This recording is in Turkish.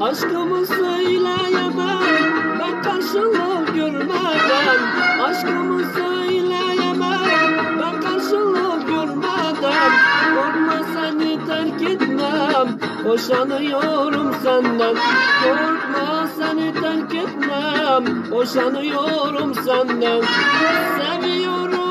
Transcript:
Aşkımı söyleyemem ben karşılık görmeden. Aşkımı söyleyemem ben karşılık görmeden. Korkma seni terk etmem, boşanıyorum senden. Korkma seni terk etmem, boşanıyorum senden. Seviyorum